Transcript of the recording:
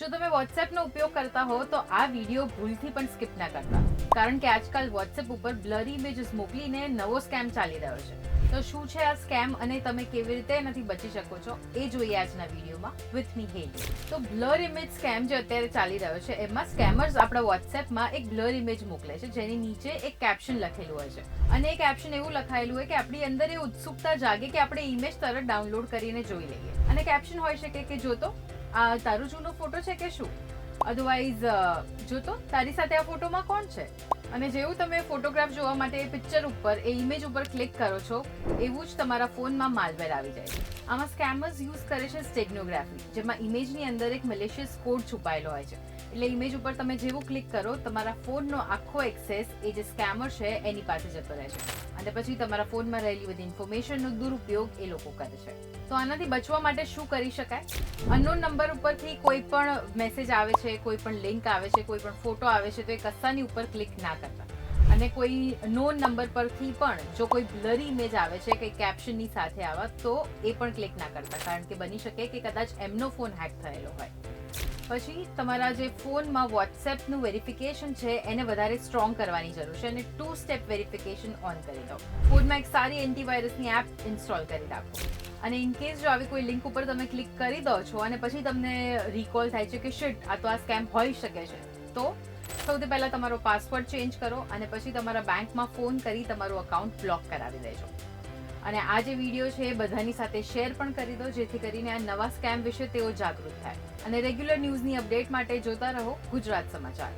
જો તમે વોટ્સએપનો ઉપયોગ કરતા હો તો આ વિડીયો ભૂલથી પણ સ્કીપ ના કરતા, કારણ કે આજકાલ વોટ્સએપ ઉપર બ્લરી ઇમેજીસ મોકલીને નવો સ્કેમ ચાલી રહ્યો છે. તો શું છે આ સ્કેમ અને તમે કેવી રીતે એનાથી બચી શકો છો એ જોઈએ આજના વિડીયોમાં વિથ મી હેલી. તો બ્લર ઇમેજ સ્કેમ જે અત્યારે ચાલી રહ્યો છે એમાં સ્કેમર્સ આપણા વોટ્સએપમાં એક બ્લર ઇમેજ મોકલે છે જેની નીચે એક કેપ્શન લખેલું હોય છે અને એ કેપ્શન એવું લખાયેલું હોય કે આપણી અંદર એ ઉત્સુકતા જાગે કે આપણે ઇમેજ તરત ડાઉનલોડ કરીને જોઈ લઈએ. અને કેપ્શન હોઈ શકે કે જો તો આ તારું જૂનો ફોટો છે કે શું, અધરવાઇઝ જો તો તારી સાથે આ ફોટોમાં કોણ છે. અને જેવું તમે ફોટોગ્રાફ જોવા માટે એ પિક્ચર ઉપર એ ઇમેજ ઉપર ક્લિક કરો છો એવું જ તમારા ફોનમાં માલવેર આવી જાય છે. આમાં સ્કેમર્સ યુઝ કરે છે સ્ટેગ્નોગ્રાફી, જેમાં ઇમેજની અંદર એક મેલિશિયસ કોડ છુપાયેલો હોય છે. એટલે ઇમેજ ઉપર તમે જેવું ક્લિક કરો તમારા ફોનનો આખો એક્સેસ એ જે સ્કેમર છે એની પાસે જતો રહે છે અને પછી તમારા ફોનમાં રહેલી બધી ઇન્ફોર્મેશનનો દુરુપયોગ એ લોકો કરે છે. તો આનાથી બચવા માટે શું કરી શકાય? અનનોન નંબર ઉપરથી કોઈ પણ મેસેજ આવે છે, કોઈ પણ લિંક આવે છે, કોઈ પણ ફોટો આવે છે તો એ કશાની ઉપર ક્લિક ના કરતા. અને કોઈ નોન નંબર પરથી પણ જો કોઈ બ્લરી ઇમેજ આવે છે કે કેપ્શનની સાથે આવા તો એ પણ ક્લિક ના કરતા, કારણ કે બની શકે કે કદાચ એમનો ફોન હેક થયેલો હોય. પછી તમારા જે ફોનમાં વોટ્સએપનું વેરિફિકેશન છે એને વધારે સ્ટ્રોંગ કરવાની જરૂર છે અને 2 સ્ટેપ વેરિફિકેશન ઓન કરી દો. ફોનમાં એક સારી એન્ટીવાયરસની એપ ઇન્સ્ટોલ કરી રાખો. અને ઇન કેસ જો આવી કોઈ લિંક ઉપર તમે ક્લિક કરી દો છો અને પછી તમને રિકોલ થાય છે કે શિટ આ તો આ સ્કેમ હોઈ શકે છે, તો સૌથી પહેલા તમારો પાસવર્ડ ચેન્જ કરો અને પછી તમારા બેંકમાં ફોન કરી તમારું અકાઉન્ટ બ્લોક કરાવી દેજો. અને આ જે વિડીયો છે એ બધાની સાથે શેર પણ કરી દો જેથી કરીને આ નવા સ્કેમ વિશે તેઓ જાગૃત થાય. અને રેગ્યુલર ન્યૂઝની અપડેટ માટે જોતા રહો ગુજરાત સમાચાર.